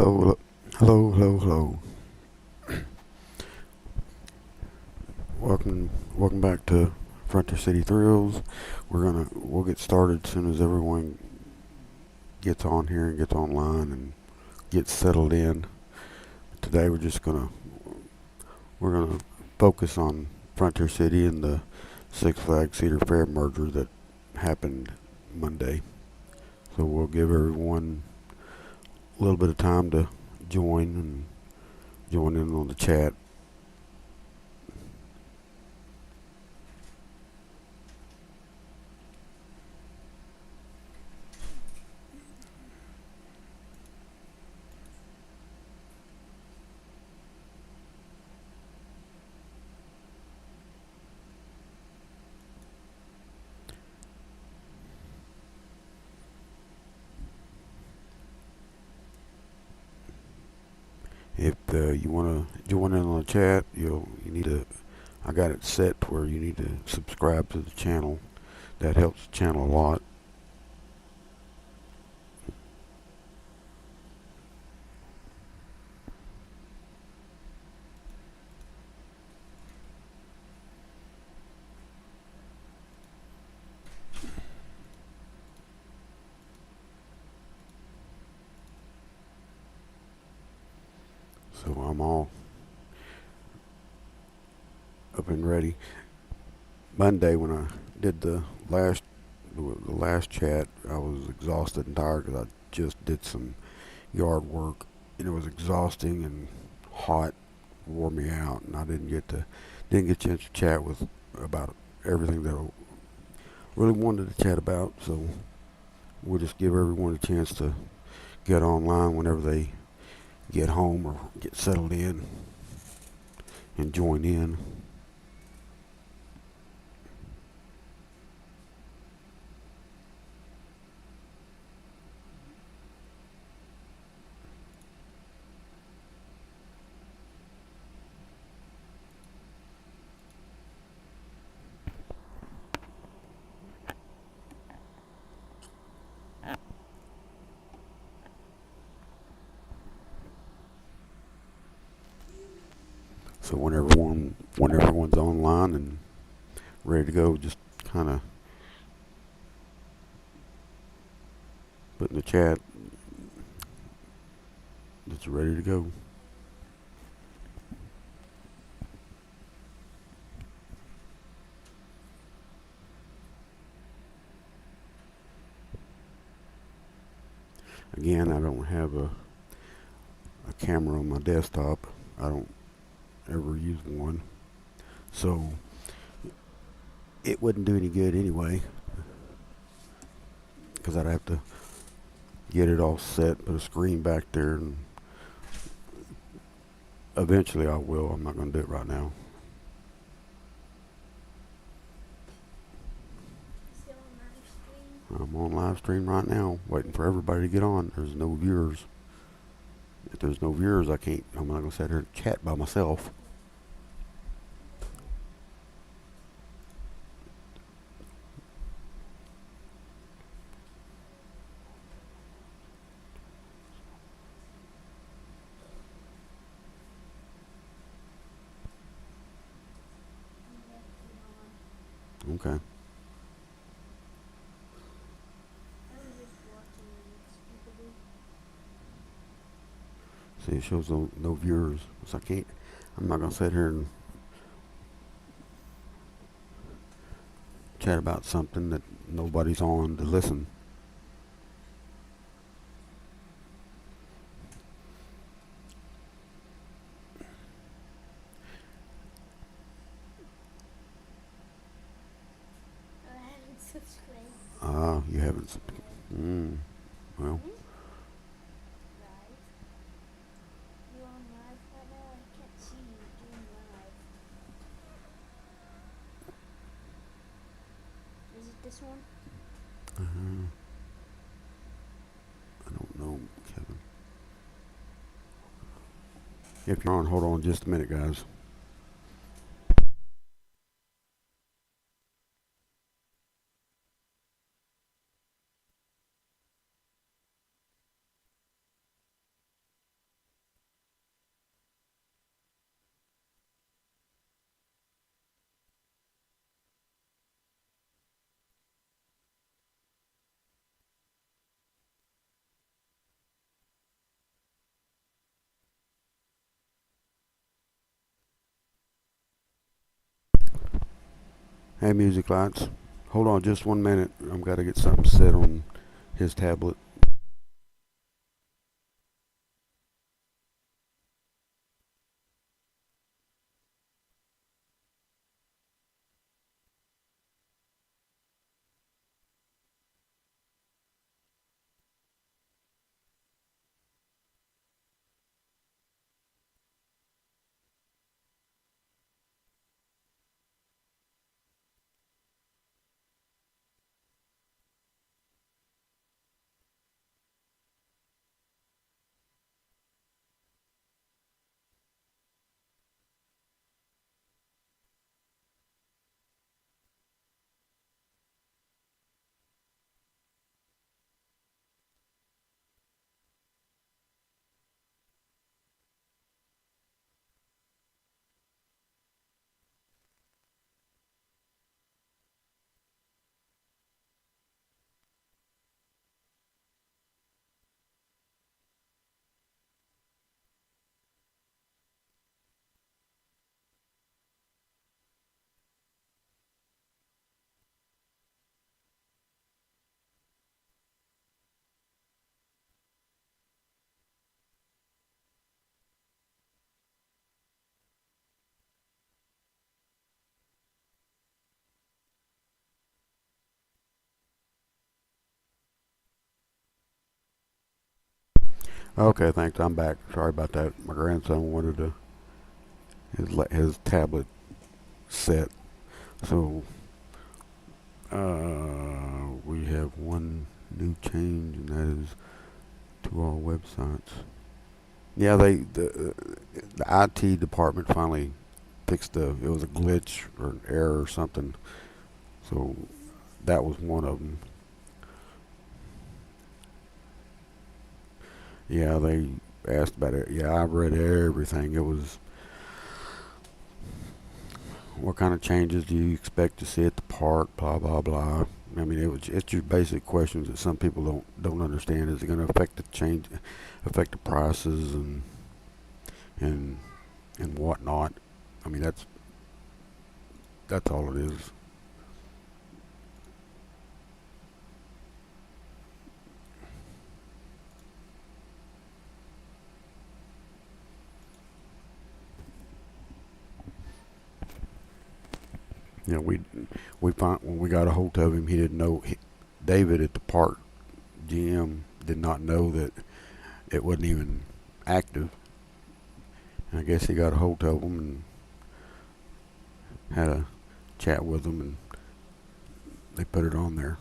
Hello, hello, hello, hello. Welcome back to Frontier City Thrills. We'll get started as soon as everyone gets on here and gets online and gets settled in. Today we're gonna focus on Frontier City and the Six Flags Cedar Fair merger that happened Monday. So we'll give everyone a little bit of time to join in on the chat. If you want to join in on the chat, you need to. I got it set to where you need to subscribe to the channel. That helps the channel a lot. So I'm all up and ready. Monday when I did the last chat, I was exhausted and tired because I just did some yard work, and it was exhausting and hot, wore me out, and I didn't get a chance to chat with about everything that I really wanted to chat about. So we'll just give everyone a chance to get online whenever they get home or get settled in and join in. So when everyone's online and ready to go, just kind of put in the chat that you're ready to go. Again, I don't have a camera on my desktop. I don't ever use one, so it wouldn't do any good anyway, because I'd have to get it all set, put a screen back there, and eventually I will. I'm not going to do it right now. I'm on live stream right now, waiting for everybody to get on. There's no viewers. If there's no viewers, I'm not going to sit here and chat by myself. Okay. See, it shows no viewers. So I'm not going to sit here and chat about something that nobody's on to listen. You haven't. Well, This one? I don't know, Kevin. If you're on, hold on just a minute, guys. Hey, music lights. Hold on just 1 minute. I've got to get something set on his tablet. Okay, thanks. I'm back. Sorry about that. My grandson wanted his tablet set, so we have one new change, and that is to our websites. Yeah, the IT department finally fixed it was a glitch or an error or something. So that was one of them. Yeah, they asked about it. Yeah, I read everything. It was, what kind of changes do you expect to see at the park? Blah blah blah. I mean, it's your basic questions that some people don't understand. Is it going to affect affect the prices and and whatnot? I mean, that's all it is. You know, we find when we got a hold of him, he didn't know. David at the park GM did not know that it wasn't even active. And I guess he got a hold of him and had a chat with him, and they put it on there.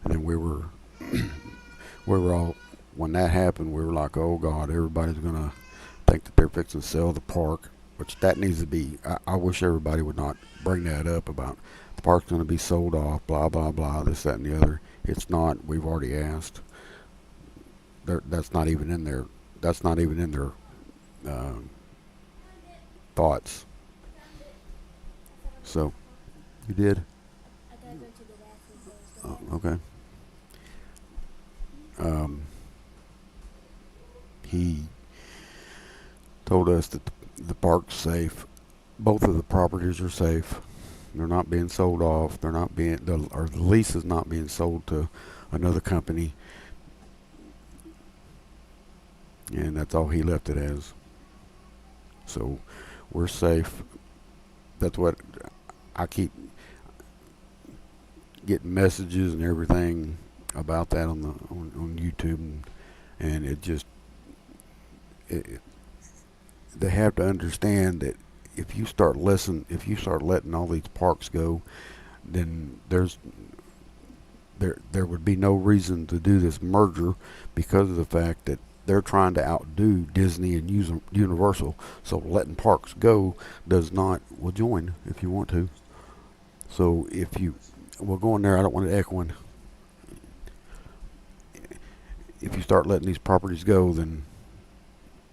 And then we were all, when that happened, we were like, oh God, everybody's gonna think that they're fixing to sell the park, which that needs to be. I wish everybody would not bring that up about the park's gonna be sold off, blah blah blah, this that and the other. It's not. We've already asked. That's not even in their. That's not even in their um, thoughts. So you did. I gotta go to the bathroom first. Go Oh, ahead. okay. Um, he told us that the park's safe. Both of the properties are safe. They're not being sold off. They're not being or the lease is not being sold to another company, and that's all he left it as. So we're safe. That's what I keep getting messages and everything about that on YouTube, and it just it, they have to understand that if you start letting all these parks go, then there would be no reason to do this merger because of the fact that they're trying to outdo Disney and Universal. So letting parks go does not. Well, join if you want to. So if you, well, go in there. I don't want it echoing. If you start letting these properties go, then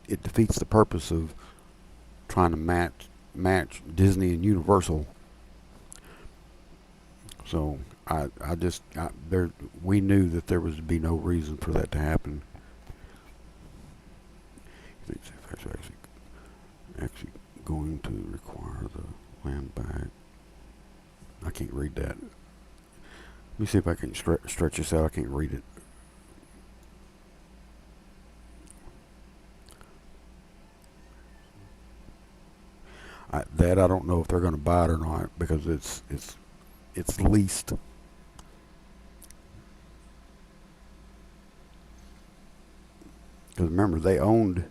it defeats the purpose of trying to match Disney and Universal. So I just there we knew that there was to be no reason for that to happen. to require the land back. I can't read that. Let me see if I can stretch this out. I can't read it. I don't know if they're going to buy it or not because it's leased. Because remember, they owned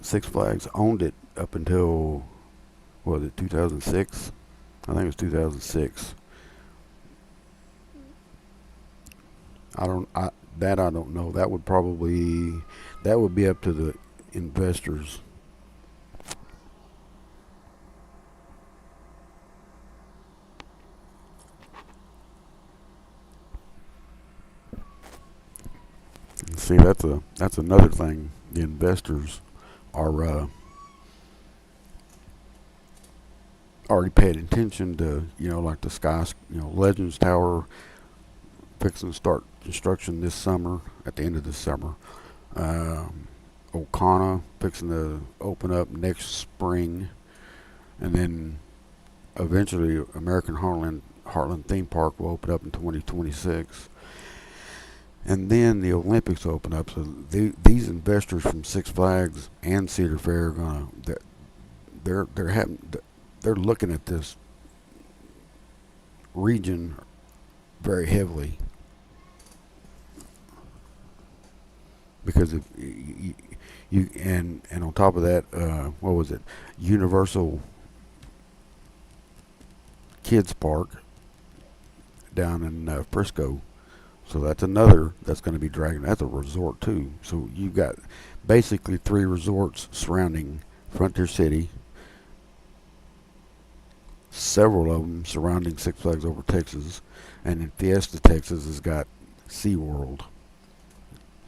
Six Flags owned it up until what was it 2006? I think it was 2006. I don't. I don't know. That would be up to the investors. See, that's another thing. The investors are already paid attention to, like the Sky, Legends Tower fixing to start construction this summer, at the end of this summer. Um, Okana fixing to open up next spring, and then eventually American Heartland Theme Park will open up in 2026. And then the Olympics open up, so these investors from Six Flags and Cedar Fair are gonna they're looking at this region very heavily because if and on top of that, what was it? Universal Kids Park down in Frisco. So that's another that's going to be dragging. That's a resort too. So you've got basically three resorts surrounding Frontier City. Several of them surrounding Six Flags Over Texas, and in Fiesta, Texas, has got SeaWorld.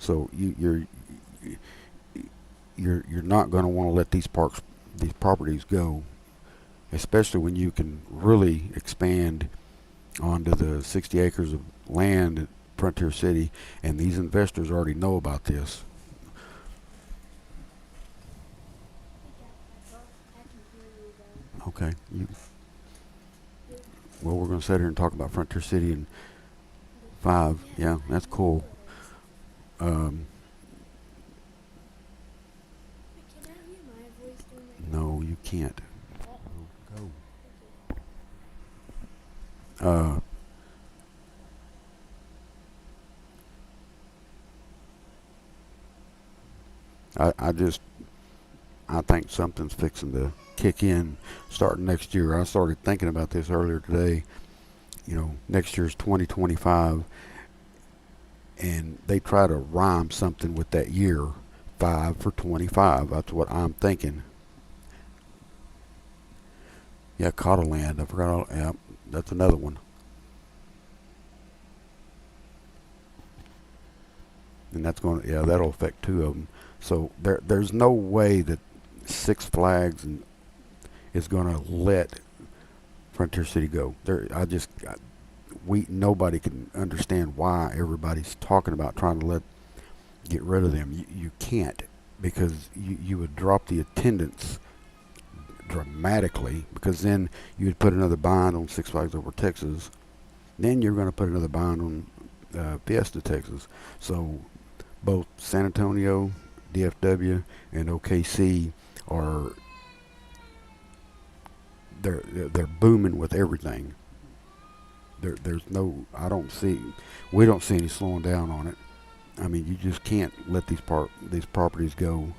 So you're not going to want to let these properties go, especially when you can really expand onto the 60 acres of land at Frontier City, and these investors already know about this. I can hear you though. Okay, well, we're going to sit here and talk about Frontier City in 5. Yeah, that's cool. Um, But can I hear my voice during that? no, you can't. Go. Okay. Uh, I just I think something's fixing to kick in starting next year. I started thinking about this earlier today. Next year's 2025, and they try to rhyme something with that year, 5 for 25. That's what I'm thinking. Yeah, Cottaland. I forgot. Yeah, that's another one. And that's going to, yeah, that'll affect two of them. So there's no way that Six Flags is going to let Frontier City go. Nobody can understand why everybody's talking about trying to get rid of them. You can't, because you would drop the attendance dramatically, because then you would put another bond on Six Flags Over Texas. Then you're going to put another bond on Fiesta, Texas. So both San Antonio, DFW, and OKC are they're booming with everything. There's no we don't see any slowing down on it. I mean, you just can't let these properties go.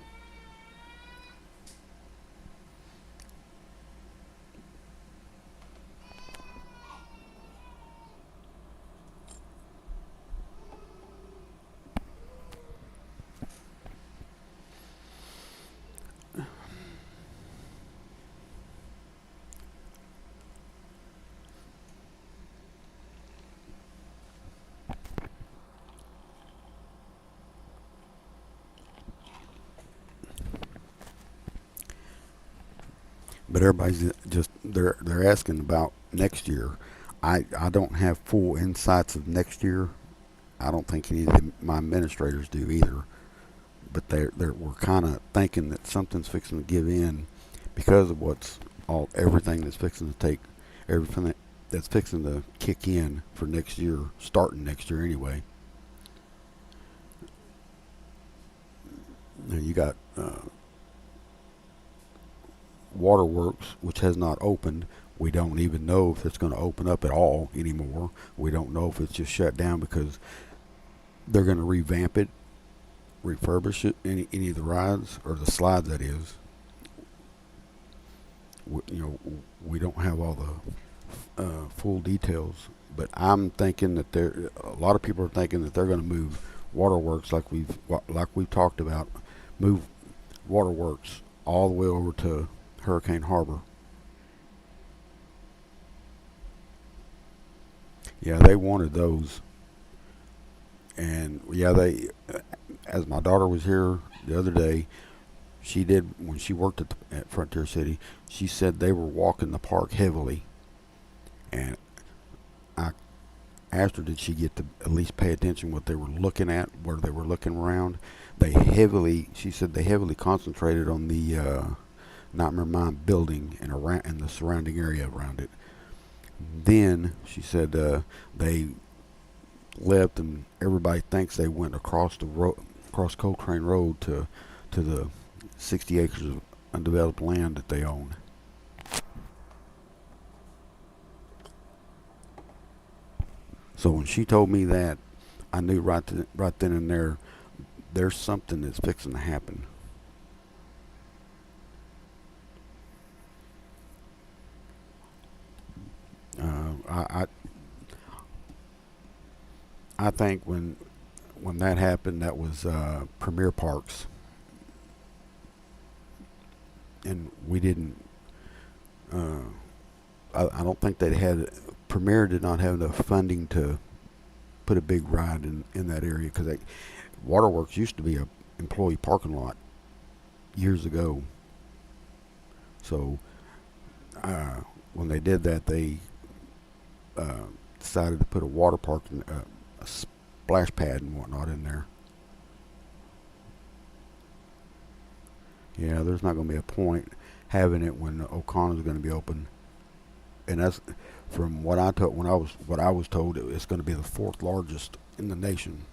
But everybody's just they're asking about next year. I don't have full insights of next year. I don't think any of my administrators do either. But we're kind of thinking that something's fixing to give in because of everything that's fixing to take everything that's fixing to kick in for next year, starting next year anyway. Now you got Waterworks, which has not opened. We don't even know if it's going to open up at all anymore. We don't know if it's just shut down because they're going to revamp it, refurbish it, any of the rides or the slides that is. We don't have all the full details, but I'm thinking that a lot of people are thinking that they're going to move Waterworks like we've talked about, move Waterworks all the way over to Hurricane Harbor. Yeah, they wanted those, and yeah, as my daughter was here the other day, she did when she worked at Frontier City. She said they were walking the park heavily, and I asked her, did she get to at least pay attention what they were looking at, where they were looking around. She said they heavily concentrated on the Nightmare Mine building and the surrounding area around it. Then she said they left, and everybody thinks they went across the road, across Coltrane Road to the 60 acres of undeveloped land that they own. So when she told me that, I knew right then and there, there's something that's fixing to happen. I think when that happened, that was Premier Parks, and we didn't. Uh, I don't think they had. Premier did not have enough funding to put a big ride in that area because Waterworks used to be a employee parking lot years ago. So when they did that, they decided to put a water park, a splash pad and whatnot in there. Yeah, there's not going to be a point having it when O'Connor's going to be open, and that's from what I was told. It's going to be the fourth largest in the nation.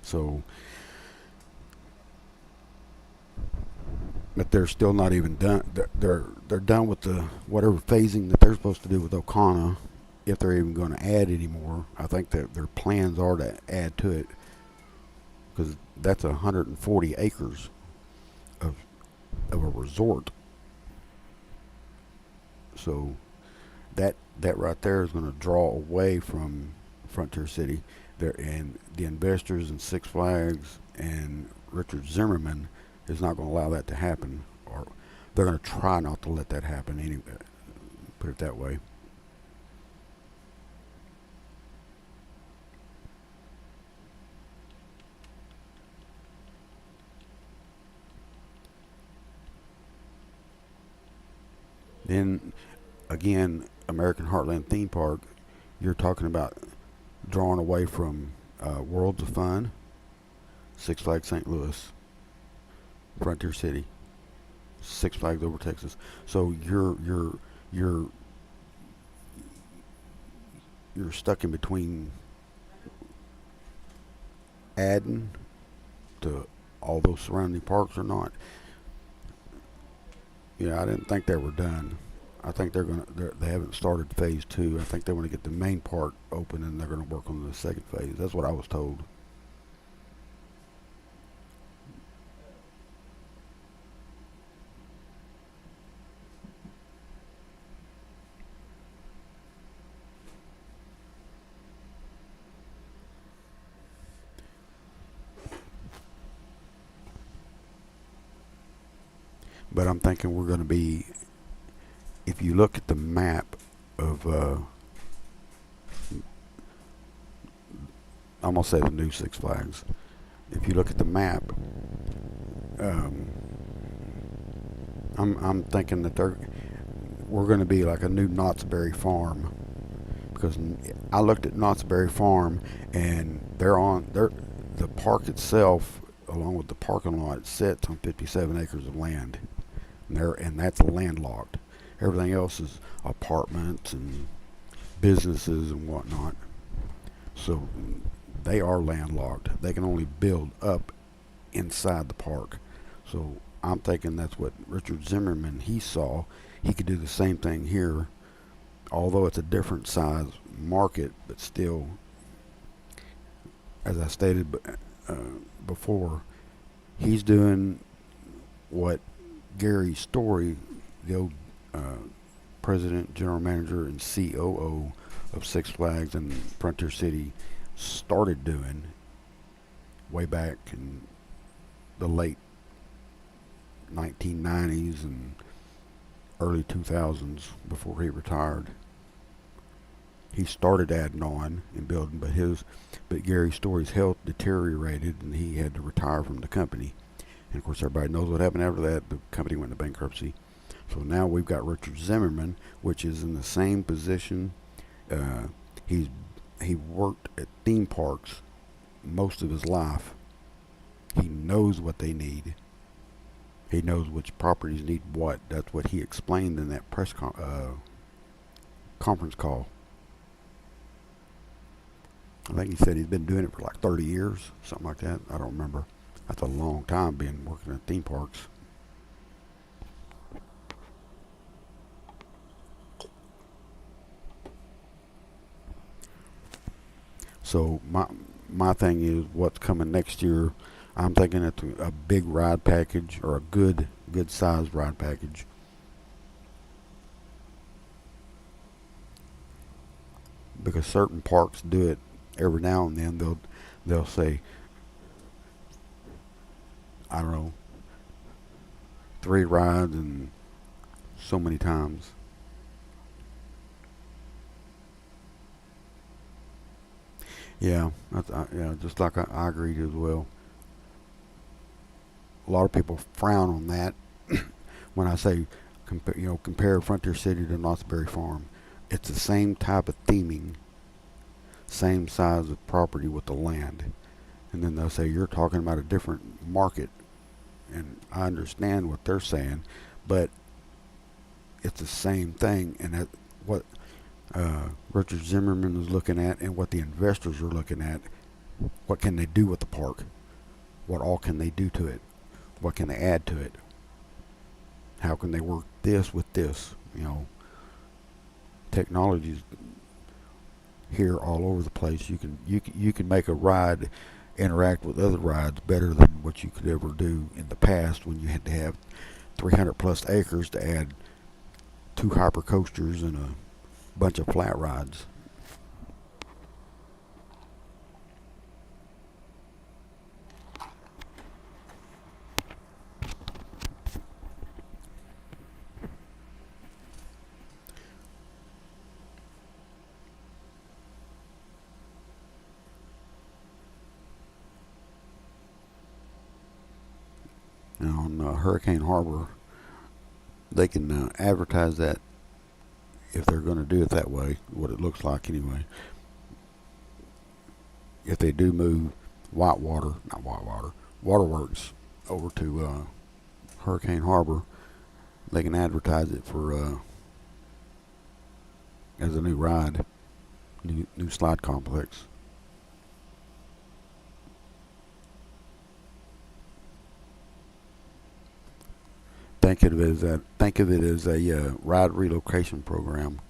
So, but they're still not even done. They're done with the whatever phasing that they're supposed to do with O'Connor. If they're even going to add any more, I think that their plans are to add to it because that's 140 acres of a resort. So that right there is going to draw away from Frontier City. There and the investors in Six Flags and Richard Zimmerman is not going to allow that to happen, or they're going to try not to let that happen anyway. Put it that way. Then again, American Heartland Theme Park, you're talking about drawing away from Worlds of Fun, Six Flags St. Louis, Frontier City, Six Flags over Texas. So you're stuck in between adding to all those surrounding parks or not. Yeah, I didn't think they were done. I think they haven't started phase two. I think they want to get the main part open and they're going to work on the second phase. That's what I was told. But I'm thinking we're going to be, if you look at the map of, I'm going to say the new Six Flags. If you look at the map, um, I'm thinking that we're going to be like a new Knott's Berry Farm, because I looked at Knott's Berry Farm and the park itself, along with the parking lot, sits on 57 acres of land. and that's landlocked. Everything else is apartments and businesses and whatnot. So they are landlocked. They can only build up inside the park. So I'm thinking that's what Richard Zimmerman he saw. He could do the same thing here, although it's a different size market, but still, as I stated uh, before, he's doing what Gary Story, the old uh, president, general manager, and COO of Six Flags and Frontier City, started doing way back in the late 1990s and early 2000s before he retired. He started adding on and building, but Gary Story's health deteriorated and he had to retire from the company. And of course, everybody knows what happened after that. The company went into bankruptcy. So now we've got Richard Zimmerman, which is in the same position. Uh, he's he worked at theme parks most of his life. He knows what they need. He knows which properties need what. That's what he explained in that conference call. I think he said he's been doing it for like 30 years, something like that. I don't remember. That's a long time being working at theme parks. So my thing is what's coming next year. I'm thinking it's a big ride package or a good sized ride package. Because certain parks do it every now and then. They'll say, I don't know, 3 rides and so many times. Yeah, yeah, just like I agreed as well. A lot of people frown on that when I say compare Frontier City to Knott's Berry Farm. It's the same type of theming, same size of property with the land, and then they'll say you're talking about a different market, and I understand what they're saying, but it's the same thing, and that what Richard Zimmerman is looking at, and what the investors are looking at. What can they do with the park? What all can they do to it? What can they add to it? How can they work this with this? Technology's here all over the place. You can make a ride interact with other rides better than what you could ever do in the past when you had to have 300 plus acres to add 2 hyper coasters and a bunch of flat rides. On Hurricane Harbor, they can advertise that if they're going to do it that way, what it looks like anyway. If they do move not Whitewater, Waterworks over to Hurricane Harbor, they can advertise it for as a new ride, new slide complex. Think of it as a ride relocation program.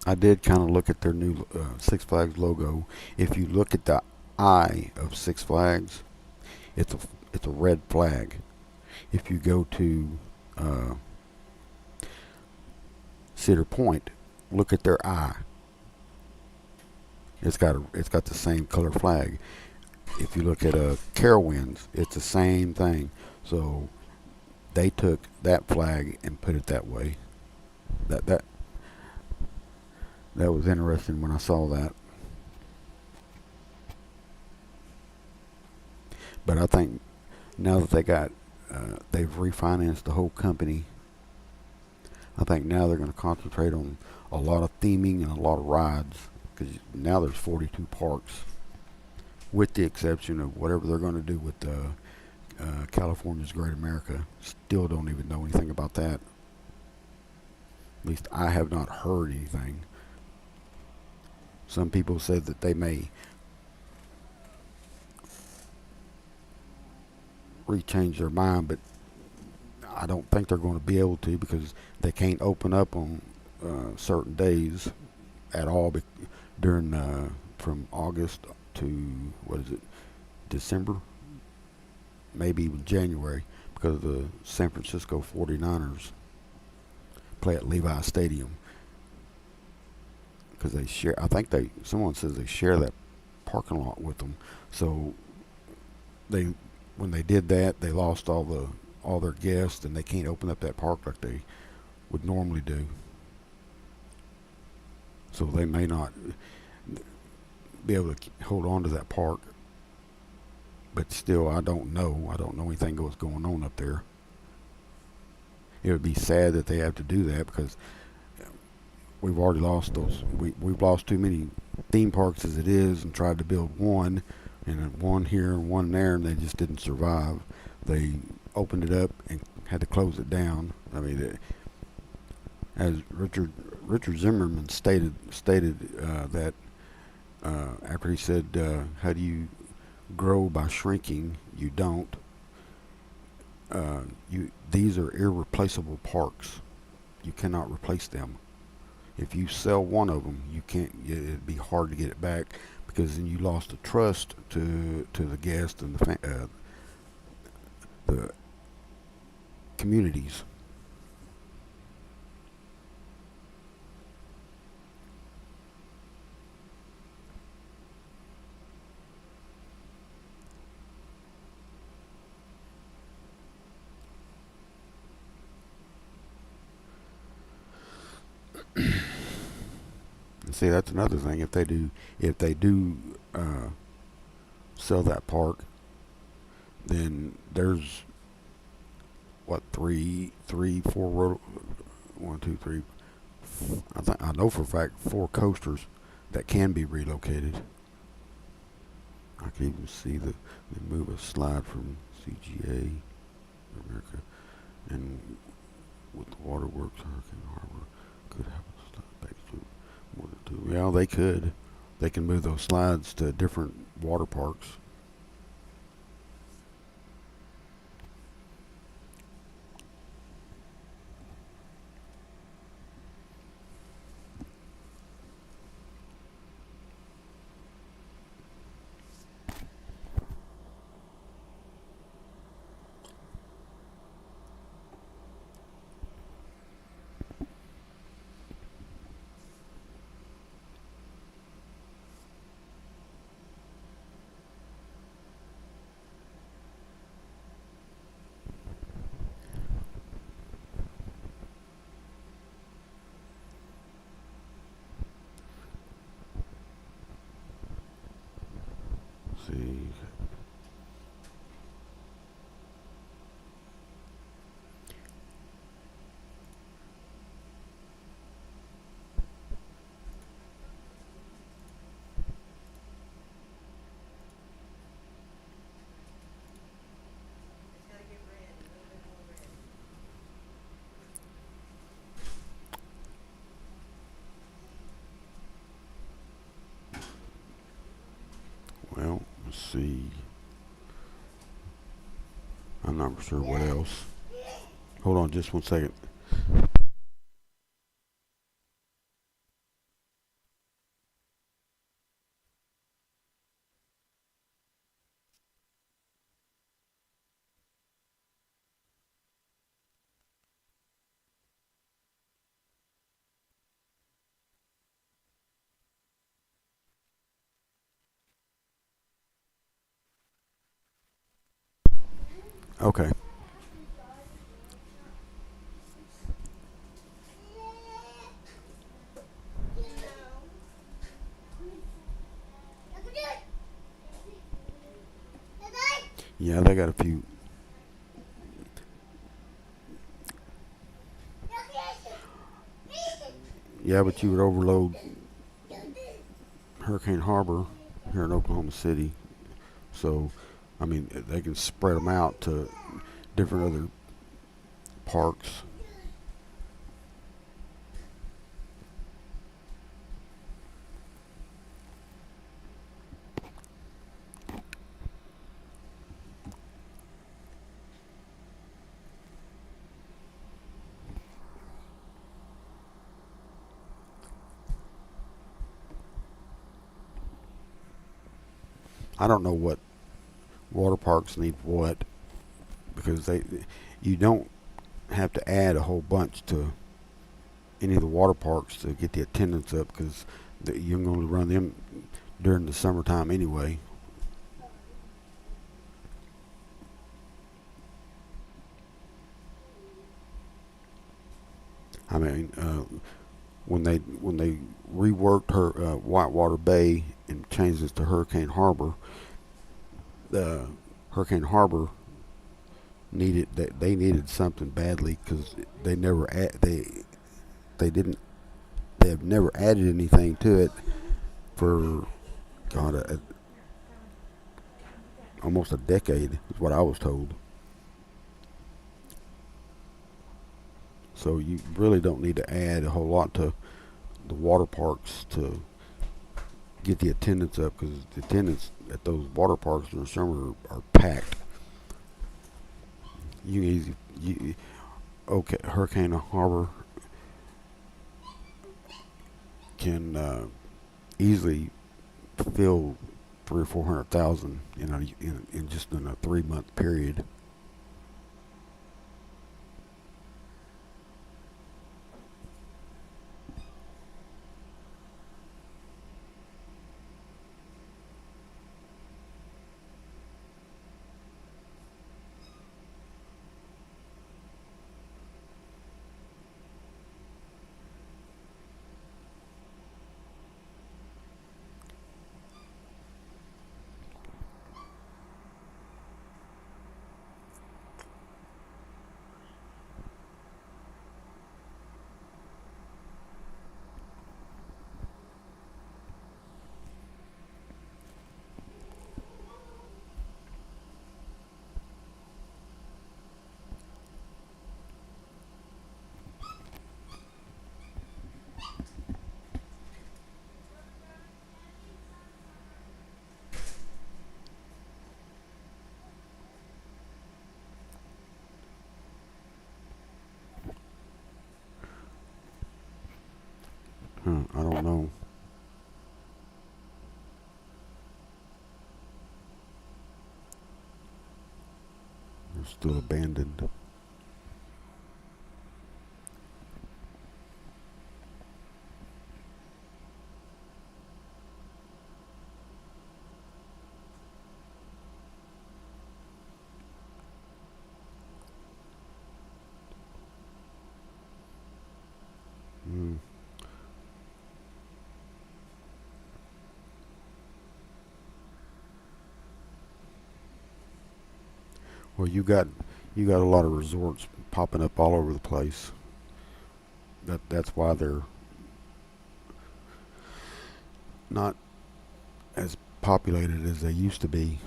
I did kind of look at their new Six Flags logo. If you look at the eye of Six Flags, it's a it's a red flag. If you go to uh, Cedar Point, look at their eye. It's got the same color flag. If you look at Carowinds, it's the same thing. So they took that flag and put it that way. That that that was interesting when I saw that. But I think now that they've refinanced the whole company. I think now they're going to concentrate on a lot of theming and a lot of rides because now there's 42 parks, with the exception of whatever they're going to do with California's Great America. Still don't even know anything about that. At least I have not heard anything. Some people said that they may rechange their mind, but I don't think they're going to be able to because they can't open up on certain days at all during from August to what is it, December, maybe even January, because the San Francisco 49ers play at Levi Stadium because they share. I think they someone says they share that parking lot with them. So they when they did that, they lost all their guests, and they can't open up that park like they would normally do. So they may not be able to hold on to that park. But still, I don't know. I don't know anything what's going on up there. It would be sad that they have to do that because we've already lost those. We've lost too many theme parks as it is, and tried to build one, and one here and one there, and they just didn't survive. They opened it up and had to close it down. I mean, as Richard Zimmerman stated that after he said, "How do you grow by shrinking? You don't. You These are irreplaceable parks. You cannot replace them. If you sell one of them, you can't. It'd be hard to get it back because then you lost the trust to the guests and the communities." And see, that's another thing. If they do sell that park, then there's what four one, two, three. I know for a fact four coasters that can be relocated. I can even see they move a slide from CGA America, and with the waterworks, Hurricane Harbor could have a slide back to more than two. Yeah, they could. They can move those slides to different water parks. See, well, let's see. I'm not sure what else. Hold on just 1 second. Okay. Yeah, they got a few. Yeah, but you would overload Hurricane Harbor here in Oklahoma City. So, I mean, they can spread them out to different other parks. I don't know what water parks need what because you don't have to add a whole bunch to any of the water parks to get the attendance up because you can only run them during the summertime anyway. I mean, when they reworked her Whitewater Bay and changed it to Hurricane Harbor, the Hurricane Harbor they needed something badly because they never they didn't they have never added anything to it for God almost a decade is what I was told. So you really don't need to add a whole lot to the water parks to get the attendance up because the attendance at those water parks in the summer are packed. You easy you okay Hurricane Harbor can easily fill 300,000 or 400,000 in just in a 3 month period. I don't know. They're still abandoned. Mm. Well, you got a lot of resorts popping up all over the place. That's why they're not as populated as they used to be.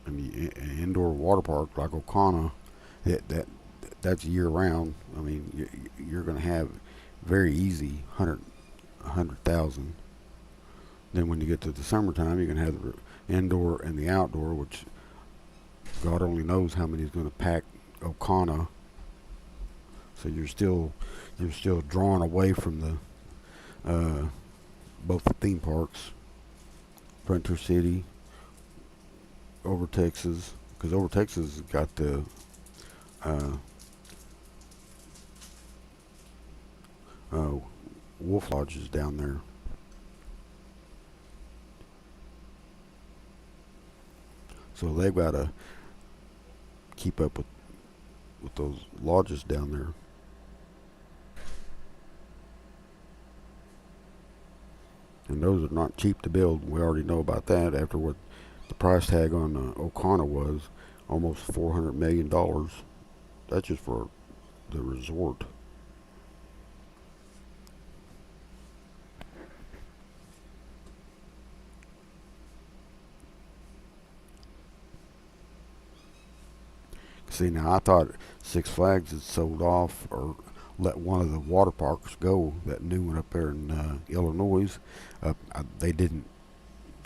I mean, an indoor water park like Okana, that's year round. I mean, you're going to have very easy 100,000. Then when you get to the summertime, you can have the indoor and the outdoor, which God only knows how many is going to pack Okana. So you're still drawing away from both the theme parks, Frontier City, over Texas, because over Texas got the uh, uh, wolf lodges down there. So they've got to keep up with those lodges down there. And those are not cheap to build. We already know about that after what the price tag on O'Connor was, almost $400 million. That's just for the resort. See, now I thought Six Flags had sold off or let one of the water parks go, that new one up there in Illinois. They didn't.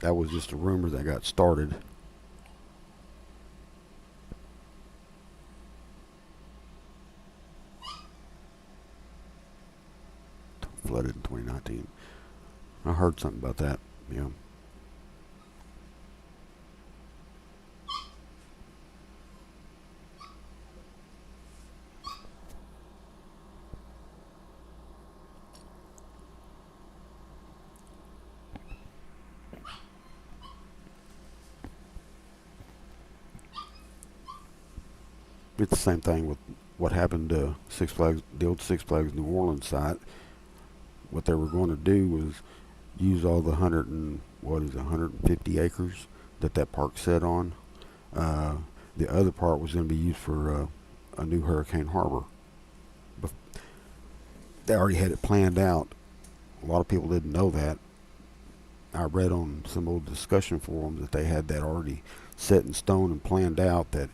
That was just a rumor that got started. Flooded in 2019. I heard something about that. Yeah. It's the same thing with what happened to Six Flags, the old Six Flags New Orleans site. What they were going to do was use all the 150 acres that park set on. Uh, the other part was going to be used for a new Hurricane Harbor. They already had it planned out. A lot of people didn't know that. I read on some old discussion forums that they had that already set in stone and planned out. That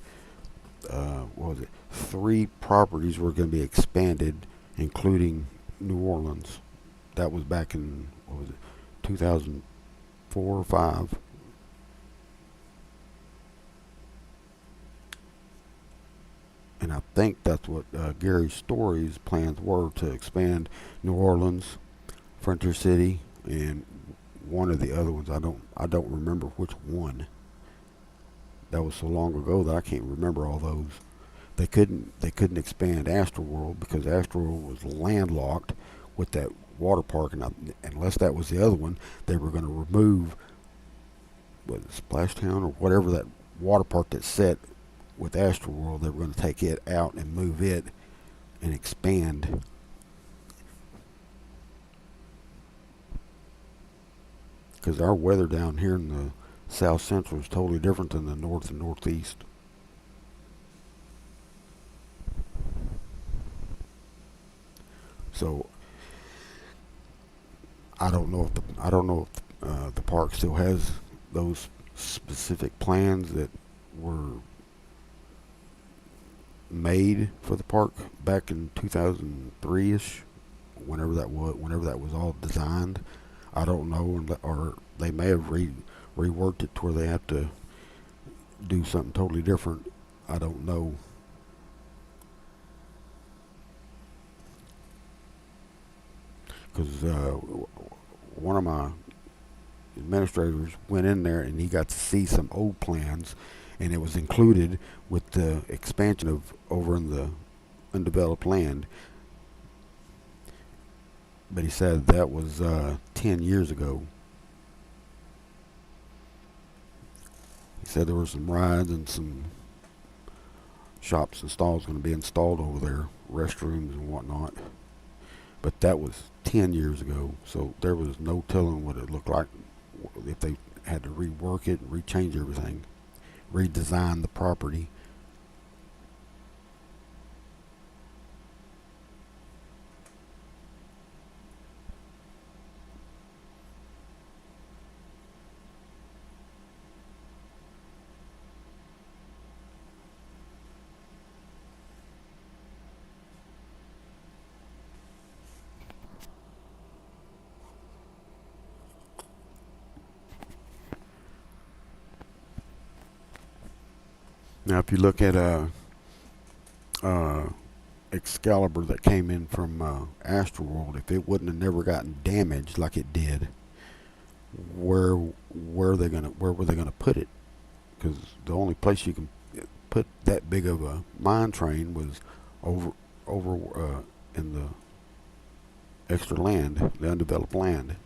what was it? 3 properties were going to be expanded, including New Orleans. That was back in, what was it, 2004 or 5. And I think that's what Gary Story's plans were, to expand New Orleans, Frontier City, and one of the other ones. I don't remember which one. That was so long ago that I can't remember all those. They couldn't expand Astroworld because Astroworld was landlocked with that water park, and unless that was the other one, they were going to remove Splashtown or whatever, that water park that's set with Astroworld. They were going to take it out and move it and expand. Because our weather down here in the South Central is totally different than the North and Northeast. So I don't know if the park still has those specific plans that were made for the park back in 2003ish, whenever that was all designed. I don't know, or they may have reworked it to where they have to do something totally different. I don't know. Because one of my administrators went in there and he got to see some old plans, and it was included with the expansion of over in the undeveloped land. But he said that was 10 years ago. He said there were some rides and some shops and stalls going to be installed over there, restrooms and whatnot. But that was 10 years ago, so there was no telling what it looked like if they had to rework it and rechange everything, redesign the property. Now, if you look at uh, Excalibur that came in from Astroworld, if it wouldn't have never gotten damaged like it did, where were they gonna put it? Because the only place you can put that big of a mine train was over in the extra land, the undeveloped land.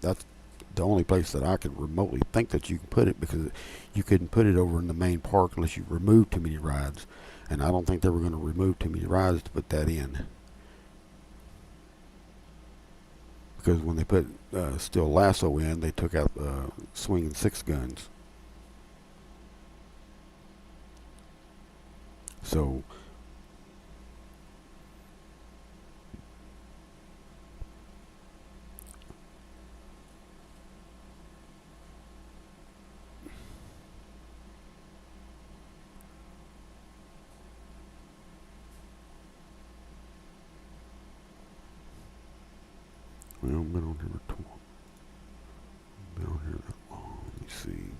the only place that I could remotely think that you can put it, because you couldn't put it over in the main park unless you removed too many rides, and I don't think they were going to remove too many rides to put that in, because when they put Steel Lasso in, they took out Swinging Six Guns. So well, I've been on here been on here that long. Let me see.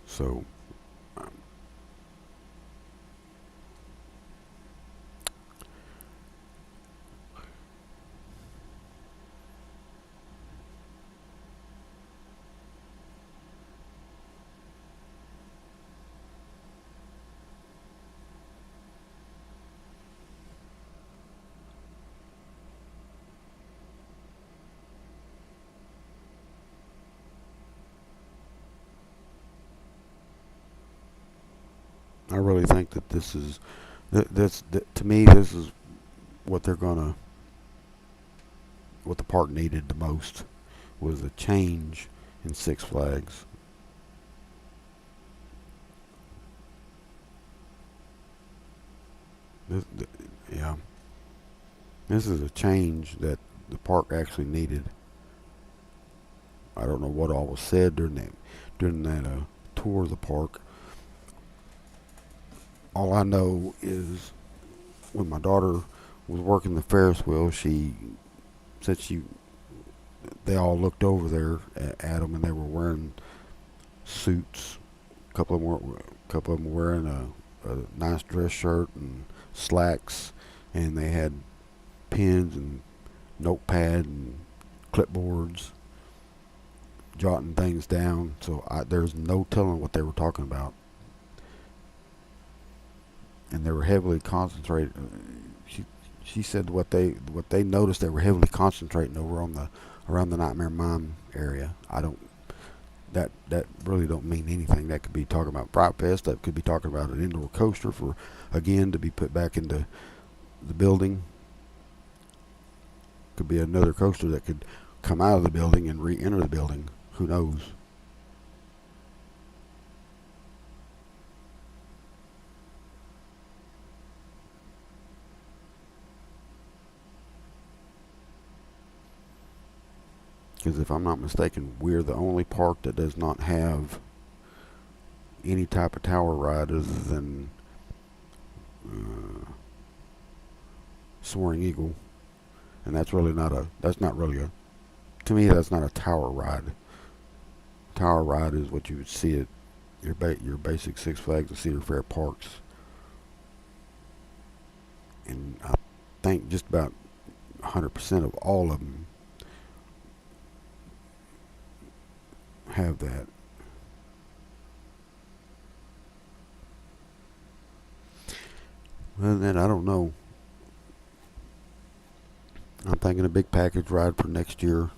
So I really think that this is to me, this is what they're gonna what the park needed the most, was a change in Six Flags. This, yeah, this is a change that the park actually needed. I don't know what all was said during that tour of the park. All I know is when my daughter was working the Ferris wheel, she said they all looked over there at them, and they were wearing suits. A couple of them were wearing a nice dress shirt and slacks, and they had pens and notepad and clipboards, jotting things down. So there's no telling what they were talking about, and they were heavily concentrated. She said what they noticed, they were heavily concentrating over on the around the Nightmare Mine area. I don't that really don't mean anything. That could be talking about Fright Fest. That could be talking about an indoor coaster for, again, to be put back into the building. Could be another coaster that could come out of the building and re-enter the building. Who knows? Because if I'm not mistaken, we're the only park that does not have any type of tower ride other than uh, Soaring Eagle, and that's not really a, to me, that's not a tower ride. Tower ride is what you would see at your basic Six Flags and Cedar Fair parks, and I think just about 100% of all of them have that. Well, then I don't know. I'm thinking a big package ride for next year.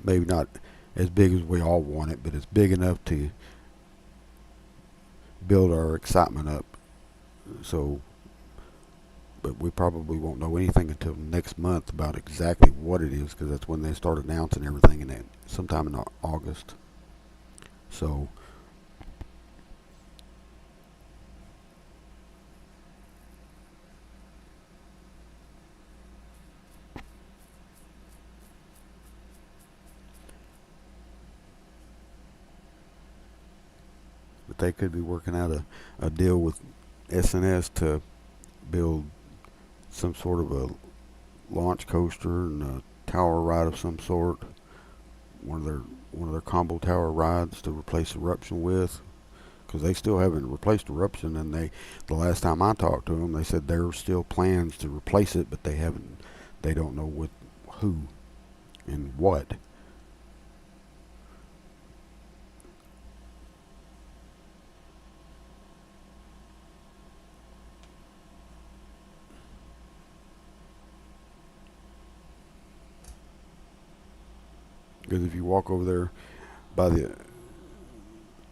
Maybe not as big as we all want it, but it's big enough to build our excitement up. So, but we probably won't know anything until next month about exactly what it is, because that's when they start announcing everything in that sometime in August. So, but they could be working out a deal with SNS to build some sort of a launch coaster and a tower ride of some sort. One of their combo tower rides to replace Eruption with, because they still haven't replaced Eruption. And the last time I talked to them, they said there are still plans to replace it, but they don't know with who and what. Because if you walk over there by the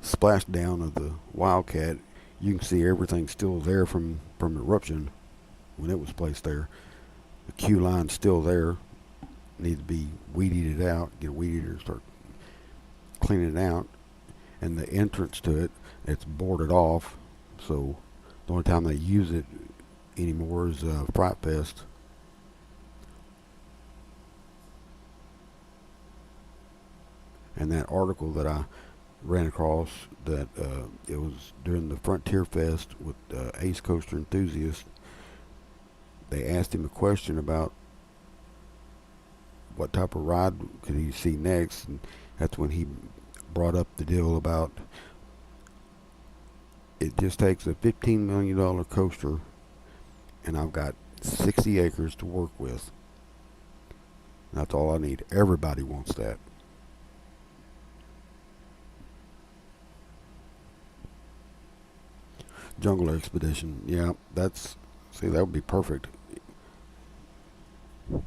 splashdown of the Wildcat, you can see everything still there from eruption when it was placed there. The queue line's still there. Needs to be weed eated out. Get a weed eater and start cleaning it out. And the entrance to it, it's boarded off. So the only time they use it anymore is Fright Fest. And that article that I ran across, that it was during the Frontier Fest with Ace Coaster Enthusiast. They asked him a question about what type of ride could he see next, and that's when he brought up the deal about it just takes a $15 million coaster, and I've got 60 acres to work with. That's all I need. Everybody wants that. Jungle Expedition, yeah, see, that would be perfect. A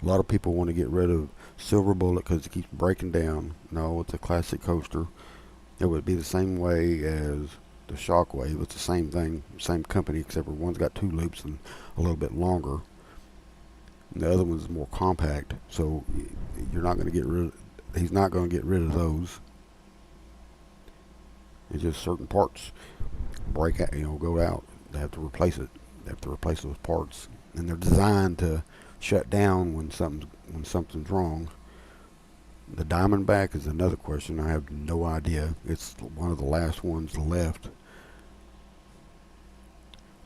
lot of people want to get rid of Silver Bullet because it keeps breaking down. No, it's a classic coaster. It would be the same way as the Shockwave. It's the same thing, same company, except for one's got two loops and a little bit longer. And the other one's more compact. So you're not going to get rid. He's not going to get rid of those. It's just certain parts break out, go out. They have to replace it. They have to replace those parts, and they're designed to shut down when something's wrong. The Diamondback is another question. I have no idea. It's one of the last ones left.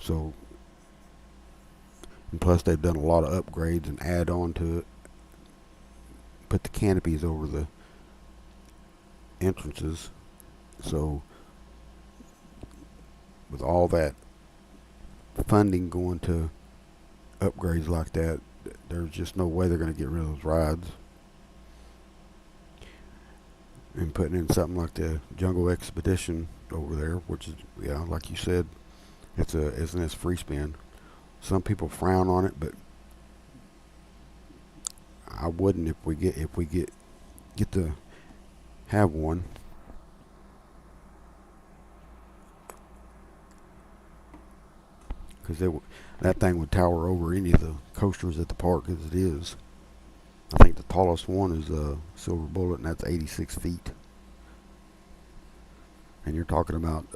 So, and plus they've done a lot of upgrades and add on to it. Put the canopies over the entrances. So, with all that funding going to upgrades like that, there's just no way they're going to get rid of those rides. And putting in something like the Jungle Expedition over there, which is, yeah, like you said, it's a SNS free spin. Some people frown on it, but I wouldn't if we get to have one. Because that thing would tower over any of the coasters at the park as it is. I think the tallest one is Silver Bullet, and that's 86 feet. And you're talking about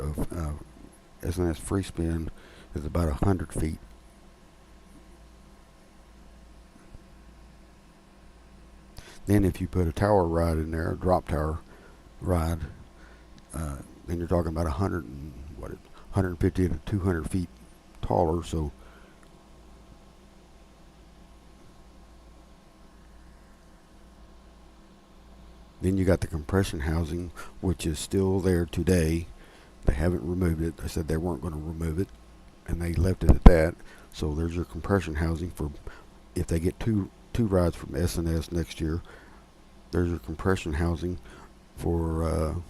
SNS free spin is about 100 feet. Then if you put a tower ride in there, a drop tower ride, then you're talking about 150 to 200 feet taller. So then you got the compression housing, which is still there today. They haven't removed it. They said they weren't going to remove it, and they left it at that. So there's your compression housing for if they get two rides from SNS next year. There's your compression housing for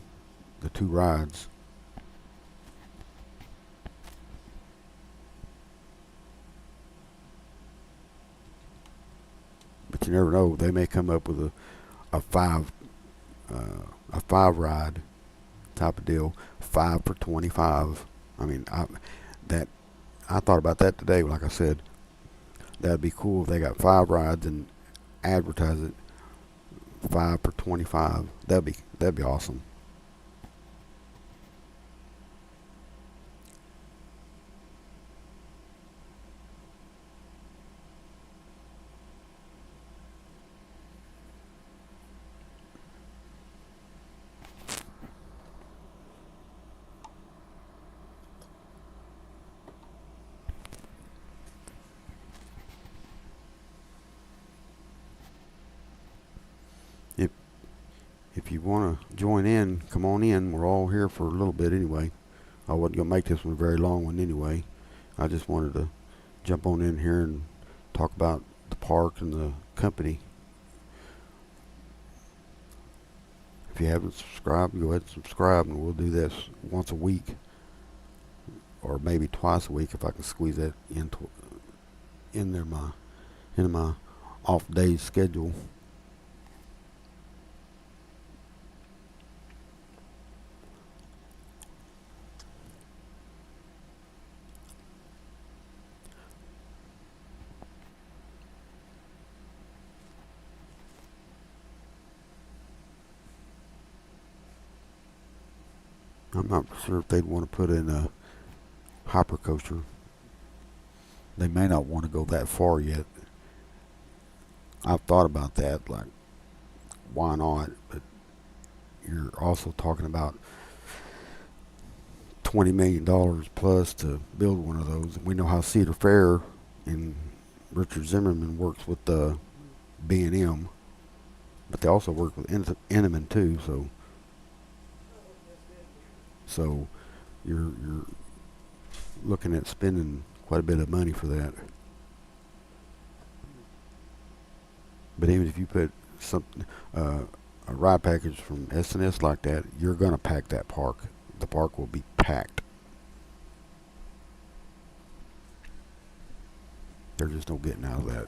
the two rides. But you never know. They may come up with a five ride type of deal, 5 for 25. I mean, I thought about that today. Like I said, that'd be cool if they got 5 rides and advertise it 5 for 25. That'd be awesome. If if you want to join in, come on in. We're all here for a little bit anyway. I wasn't gonna make this one a very long one anyway. I just wanted to jump on in here and talk about the park and the company. If you haven't subscribed, go ahead and subscribe, and we'll do this once a week, or maybe twice a week if I can squeeze that in there into my off days schedule. I'm not sure if they'd want to put in a hyper coaster. They may not want to go that far yet. I've thought about that, like, why not? But you're also talking about $20 million plus to build one of those. We know how Cedar Fair and Richard Zimmerman works with the B&M, but they also work with Intamin too. So you're looking at spending quite a bit of money for that. But even if you put something, a ride package from S&S like that, you're gonna pack that park. The park will be packed. There's just no getting out of that.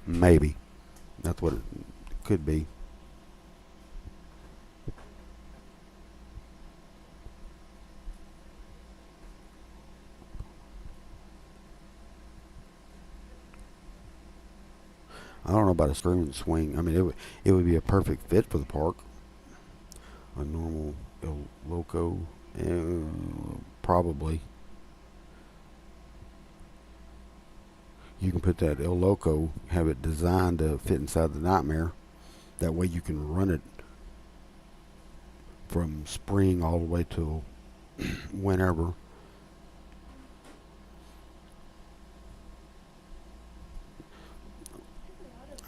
Maybe that's what it could be. I don't know about a screaming swing. I mean, it would be a perfect fit for the park. A normal El Loco, probably. You can put that El Loco, have it designed to fit inside the Nightmare. That way you can run it from spring all the way till whenever.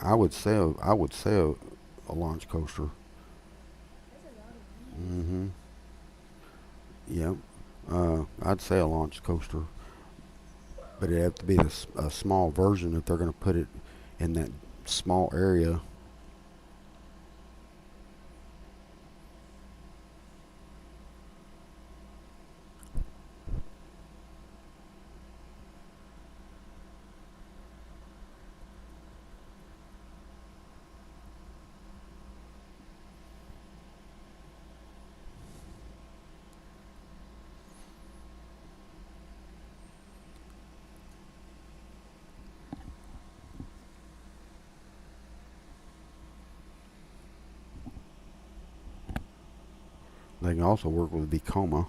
I would say a launch coaster. That's a lot of wheels. Mm-hmm. Yep. I'd say a launch coaster, but it'd have to be a small version if they're going to put it in that small area. They can also work with Vekoma.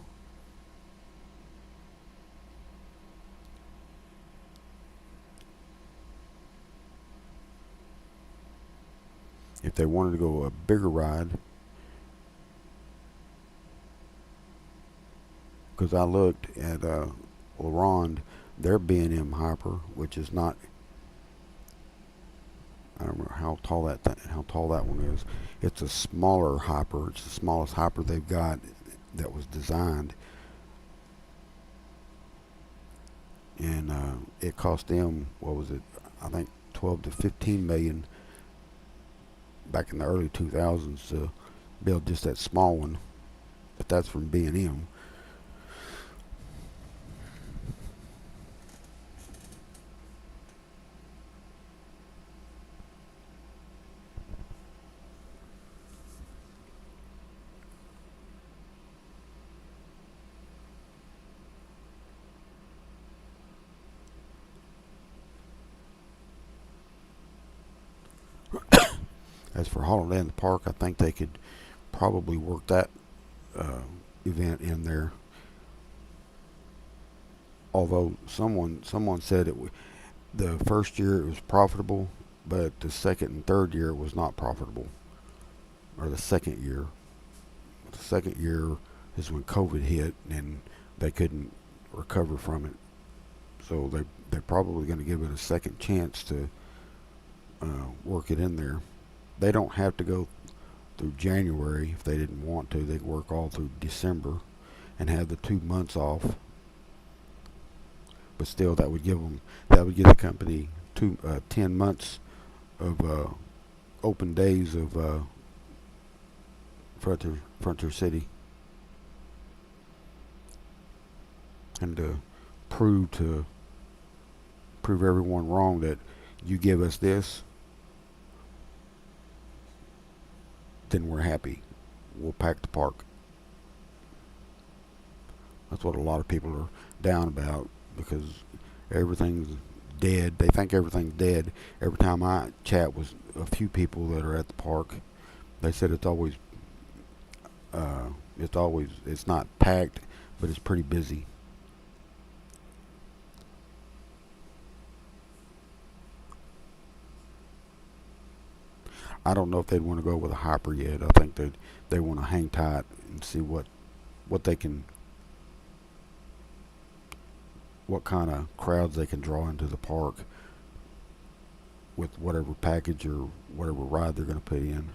If they wanted to go a bigger ride, because I looked at LaRonde, their B&M Hyper, which is not, I don't know how tall that one is. It's a smaller Hyper. It's the smallest Hyper they've got that was designed, and it cost them, what was it? I think 12 to 15 million back in the early 2000s to build just that small one. But that's from B&M. As for Holiday in the Park, I think they could probably work that uh, event in there. Although someone said the first year it was profitable, but the second and third year it was not profitable. Or the second year, is when COVID hit and they couldn't recover from it. So they're probably going to give it a second chance to work it in there. They don't have to go through January if they didn't want to. They could work all through December and have the 2 months off. But still, that would give the company 10 months of open days of Frontier City, and to prove to prove everyone wrong that you give us this, then we're happy. We'll pack the park. That's what a lot of people are down about because everything's dead. They think everything's dead. Every time I chat with a few people that are at the park, they said uh, it's not packed, but it's pretty busy. I don't know if they'd want to go with a hyper yet. I think they want to hang tight and see what they can what kind of crowds they can draw into the park with whatever package or whatever ride they're going to put in.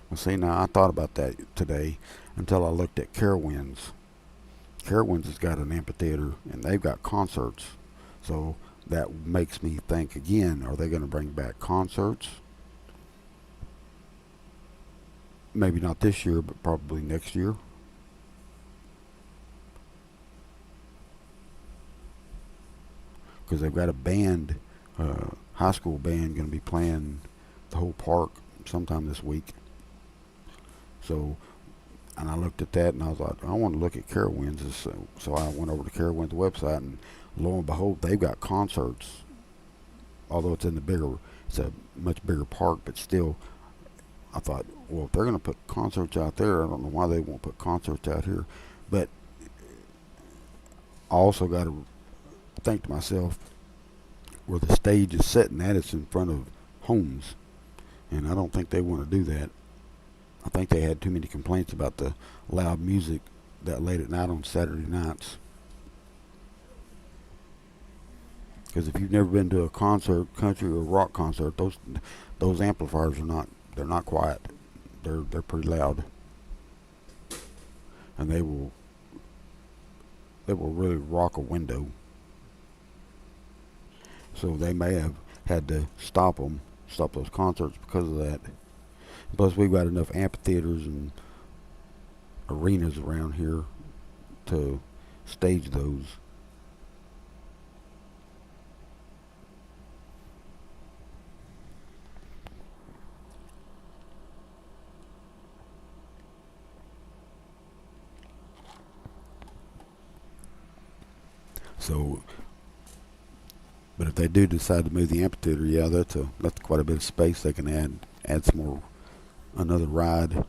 Well, see, now I thought about that today until I looked at Carowinds. Carowinds has got an amphitheater and they've got concerts. So that makes me think again, are they going to bring back concerts? Maybe not this year, but probably next year. Because they've got a band, high school band, going to be playing the whole park sometime this week. So, and I looked at that and I was like, I want to look at Carowinds. So I went over to Carowinds website and lo and behold, they've got concerts. Although it's a much bigger park, but still, I thought, well, if they're going to put concerts out there, I don't know why they won't put concerts out here. But I also got to think to myself, where the stage is sitting at, it's in front of homes, and I don't think they want to do that. I think they had too many complaints about the loud music that late at night on Saturday nights. Because if you've never been to a concert, country or rock concert, those amplifiers are not they're not quiet. They're pretty loud, and they will really rock a window. So they may have had to stop those concerts because of that. Plus, we've got enough amphitheaters and arenas around here to stage those. So, but if they do decide to move the amphitheater, yeah, that's quite a bit of space they can add some more another ride.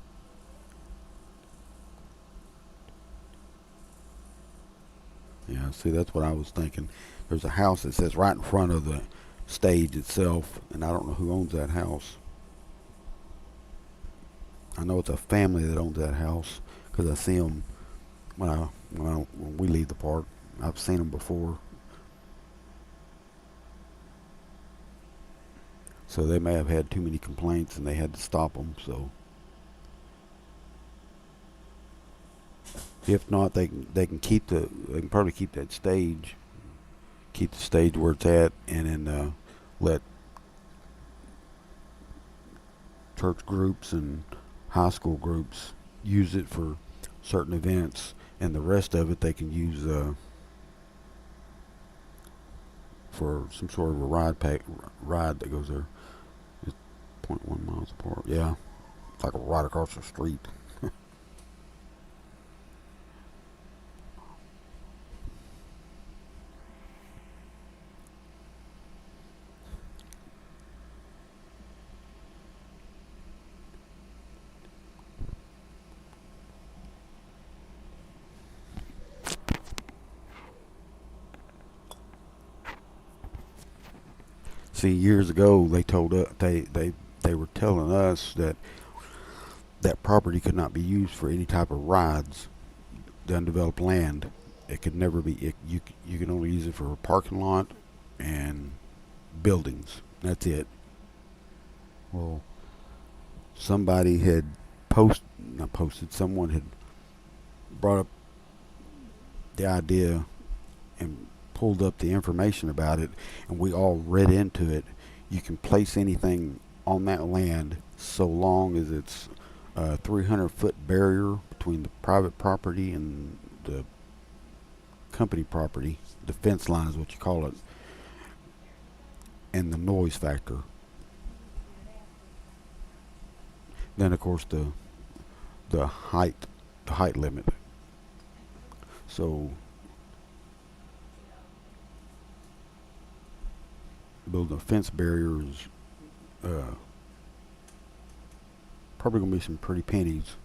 Yeah, see, that's what I was thinking. There's a house that sits right in front of the stage itself, and I don't know who owns that house. I know it's a family that owns that house because I see them when we leave the park. I've seen them before, so they may have had too many complaints and they had to stop them. So if not, they can probably keep the stage where it's at, and then let church groups and high school groups use it for certain events, and the rest of it they can use for some sort of a ride that goes there. It's zero point 0.1 miles apart. Yeah, it's like right across the street. See, years ago they told us they were telling us that that property could not be used for any type of rides, the undeveloped land. it could never be. You can only use it for a parking lot and buildings. That's it. Well, somebody had not posted. Someone had brought up the idea and pulled up the information about it, and we all read into it. You can place anything on that land so long as it's a 300-foot barrier between the private property and the company property. The fence line is what you call it, and the noise factor. Then of course the height the height limit. So building a fence barrier is uh, probably gonna be some pretty pennies.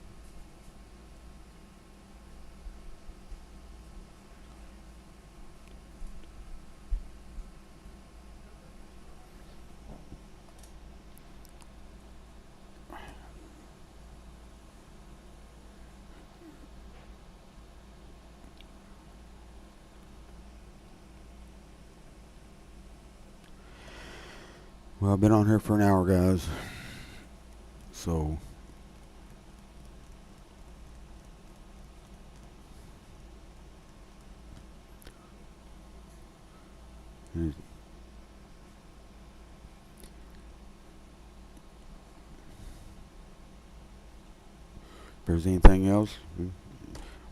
Well, I've been on here for an hour, guys. So if there's anything else,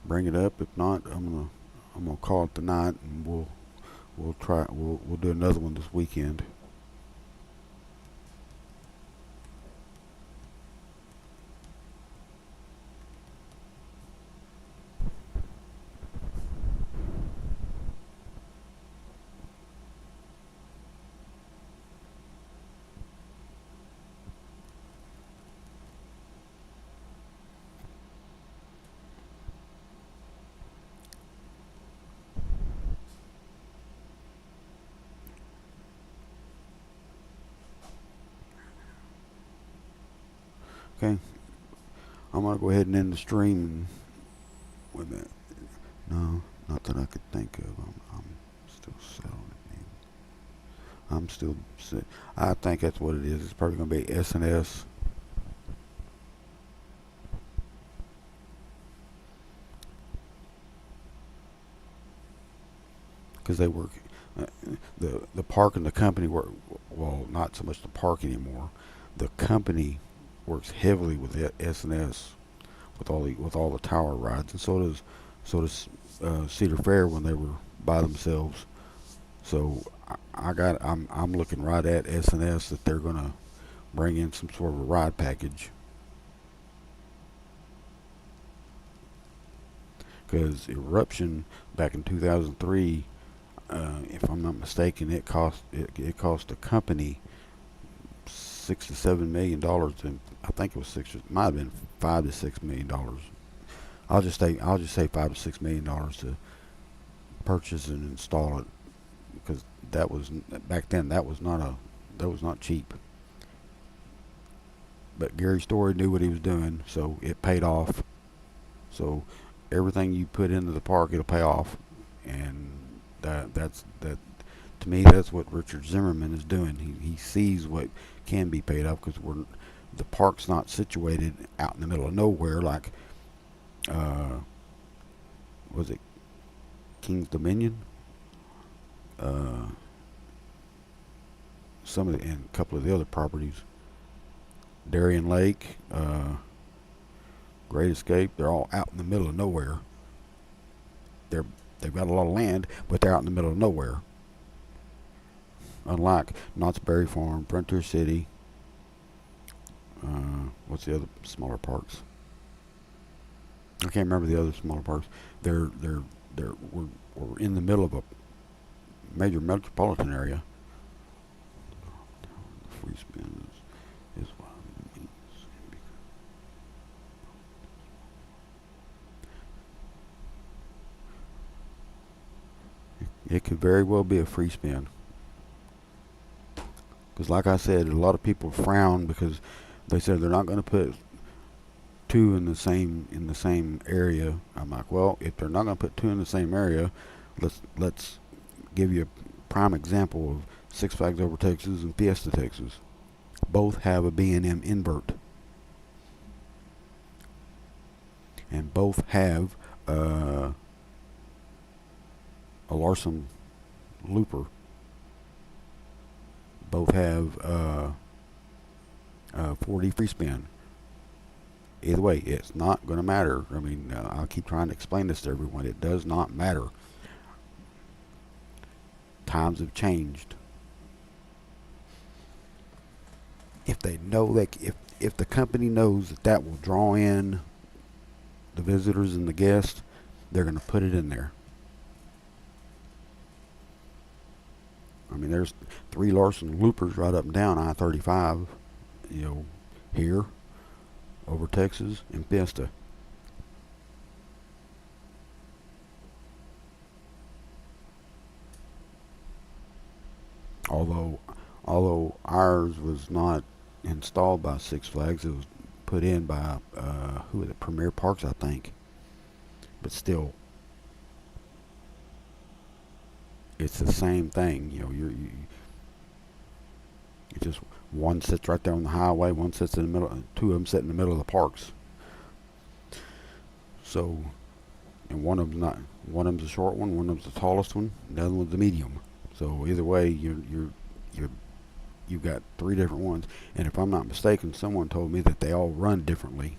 bring it up. If not, I'm gonna call it the night, and we'll do another one this weekend. Okay, I'm gonna go ahead and end the stream. Wait a minute. No, not that I could think of. I'm still selling it. I'm still. I think that's what it is. It's probably gonna be S&S because they work. Uh, the park and the company work. Well, not so much the park anymore. The company works heavily with S&S with all the tower rides, and so does Cedar Fair when they were by themselves. So I'm looking right at S&S that they're gonna bring in some sort of a ride package because Eruption back in 2003, if I'm not mistaken, it cost the company $6 to $7 million, and I think it was six. It might have been $5 to $6 million. I'll just say $5 to $6 million to purchase and install it because that was back then that was not cheap. But Gary Story knew what he was doing, so it paid off. So everything you put into the park, it'll pay off, and that to me that's what Richard Zimmerman is doing. He sees what can be paid off because the park's not situated out in the middle of nowhere like uh, was it King's Dominion, uh, some of the and a couple of the other properties, Darien Lake, Great Escape. They're all out in the middle of nowhere. They're they've got a lot of land, but they're out in the middle of nowhere. Unlike Knott's Berry Farm, Frontier City, what's the other smaller parks? I can't remember the other smaller parks. We're in the middle of a major metropolitan area. Free spin is what it means. It could very well be a free spin. Because, like I said, a lot of people frown because they said they're not going to put two in the same area. I'm like, well, if they're not going to put two in the same area, let's give you a prime example of Six Flags Over Texas and Fiesta Texas. Both have a B&M invert, and both have a Larson looper. Both have 4D free spin. Either way, it's not going to matter. I mean, I'll keep trying to explain this to everyone. It does not matter. Times have changed. If they know that, if the company knows that that will draw in the visitors and the guests, they're going to put it in there. I mean, there's 3 Larson loopers right up and down I-35. You know, here, over Texas, and Fiesta. Although ours was not installed by Six Flags, it was put in by who was it, Premier Parks, I think. But still, it's the same thing. You know, you just one sits right there on the highway, one sits in the middle, two of them sit in the middle of the parks. So, and one of them's the short one of them's the tallest one, the other one's the medium. So either way, you've got 3 different ones. And if I'm not mistaken, someone told me that they all run differently.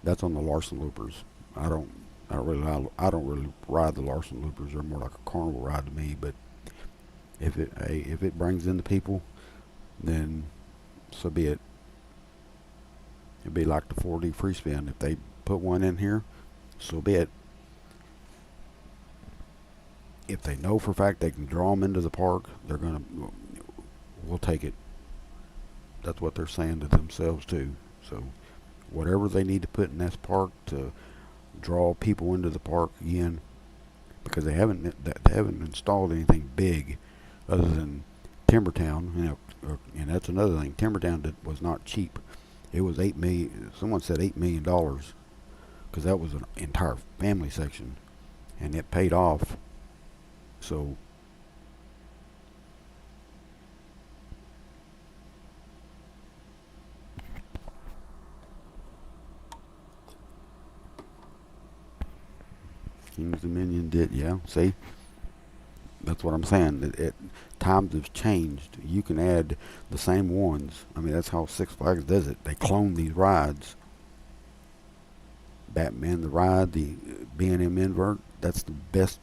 That's on the Larson loopers. I don't really ride the Larson loopers. They're more like a carnival ride to me. But if it brings in the people, then so be it. It'd be like the 4D free spin. If they put one in here, so be it. If they know for a fact they can draw them into the park, we'll take it. That's what they're saying to themselves too. So whatever they need to put in this park to draw people into the park again, because they haven't installed anything big other than Timbertown, and that's another thing. Timbertown was not cheap. It was $8 million. Someone said $8 million because that was an entire family section, and it paid off. So King's Dominion did, yeah. See, that's what I'm saying. Times have changed. You can add the same ones. I mean, that's how Six Flags does it. They clone these rides. Batman the Ride, the B&M invert. That's the best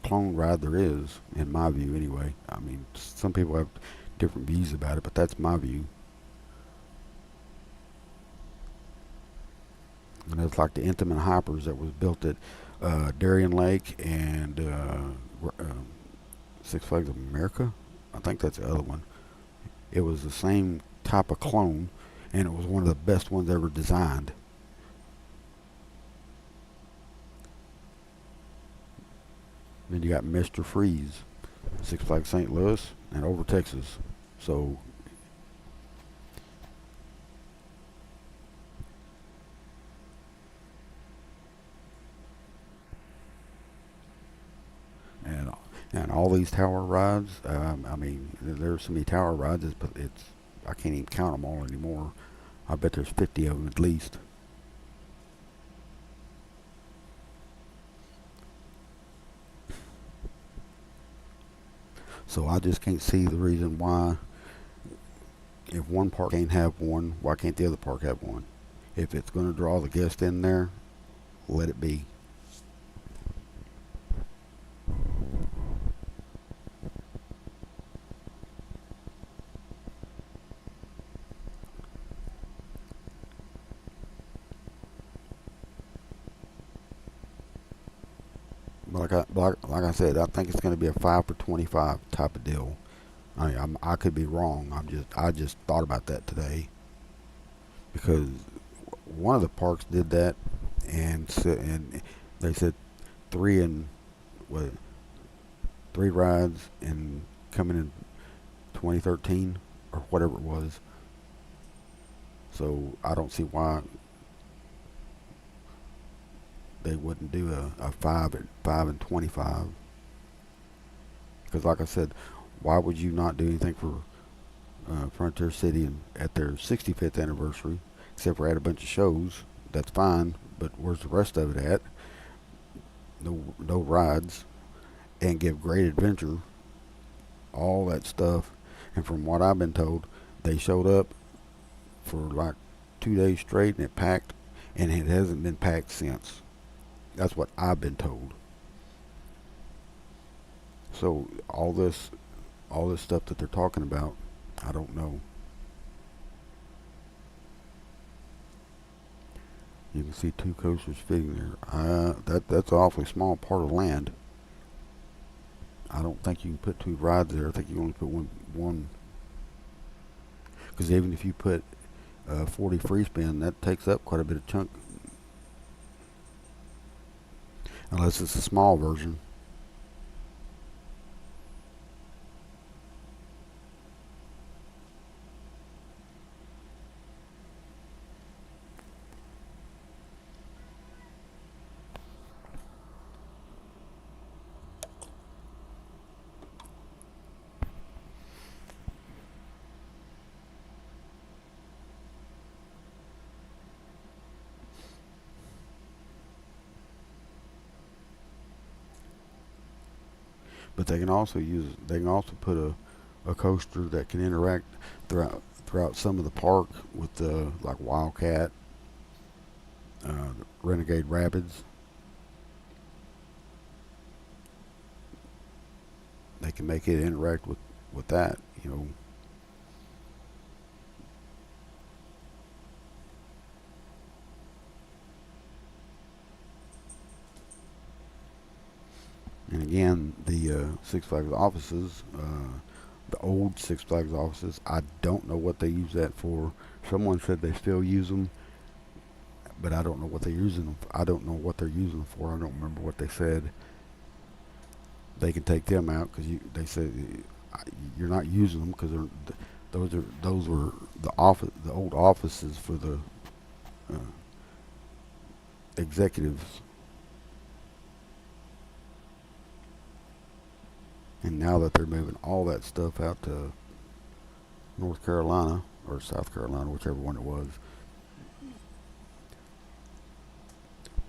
clone ride there is, in my view, anyway. I mean, some people have different views about it, but that's my view. And it's like the Intamin Hypers that was built at Darien Lake and Six Flags of America. I think that's the other one. It was the same type of clone, and it was one of the best ones ever designed. Then you got Mr. Freeze, Six Flags St. Louis, and over Texas. So and and all these tower rides. I mean, there's so many tower rides, but I can't even count them all anymore. I bet there's 50 of them at least. So I just can't see the reason why, if one park can't have one, why can't the other park have one? If it's going to draw the guest in there, let it be. Like I said, I think it's going to be a 5 for 25 type of deal. I could be wrong. I just thought about that today because one of the parks did that, and they said three and what 3 rides and coming in 2013 or whatever it was. So I don't see why they wouldn't do a 5 and 25. Because like I said, why would you not do anything for Frontier City and at their 65th anniversary, except for add a bunch of shows? That's fine, but where's the rest of it at? No rides, and give Great Adventure all that stuff. And from what I've been told, they showed up for like 2 days straight and it packed, and it hasn't been packed since. That's what I've been told. So all this stuff that they're talking about, I don't know. You can see two coasters fitting there. That's an awfully small part of land. I don't think you can put two rides there. I think you only put one. Because even if you put 40 free spin, that takes up quite a bit of chunk. Unless it's a small version. But they can also put a coaster that can interact throughout some of the park with the like Wildcat, Renegade Rapids. They can make it interact with that. And again, the Six Flags offices, the old Six Flags offices, I don't know what they use that for. Someone said they still use them, but I don't know what they're using them. I don't know what they're using them for. I don't remember what they said. They can take them out because they said you're not using them because those were the old offices for the uh, executives. And now that they're moving all that stuff out to North Carolina or South Carolina, whichever one it was,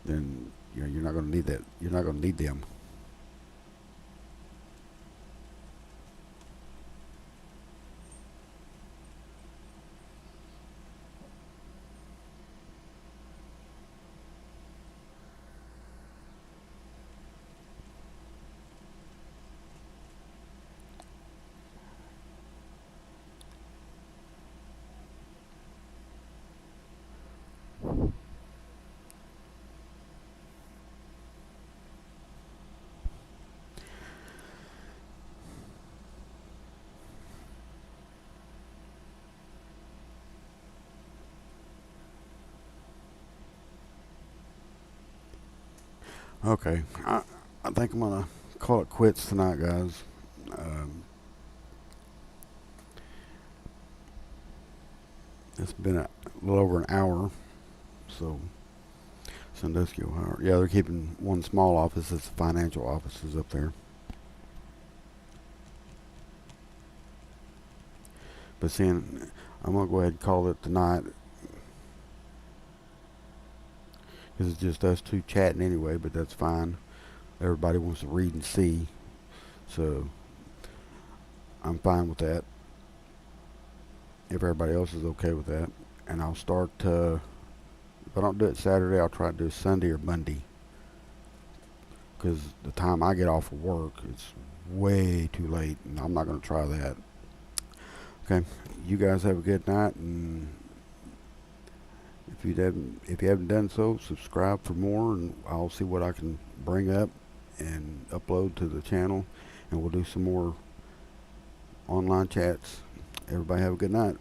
then you're not going to need that. You're not going to need them. Okay, I think I'm gonna call it quits tonight, guys. Um, it's been a little over an hour, so Sandusky, Ohio. Yeah, they're keeping one small office. It's the financial offices up there. But seeing, I'm gonna go ahead and call it tonight because it's just us two chatting anyway. But that's fine. Everybody wants to read and see, so I'm fine with that. If everybody else is okay with that, and I'll start. If I don't do it Saturday, I'll try to do it Sunday or Monday. Because the time I get off of work, it's way too late, and I'm not going to try that. Okay, you guys have a good night, and if you haven't done so, subscribe for more, and I'll see what I can bring up and upload to the channel, and we'll do some more online chats. Everybody have a good night.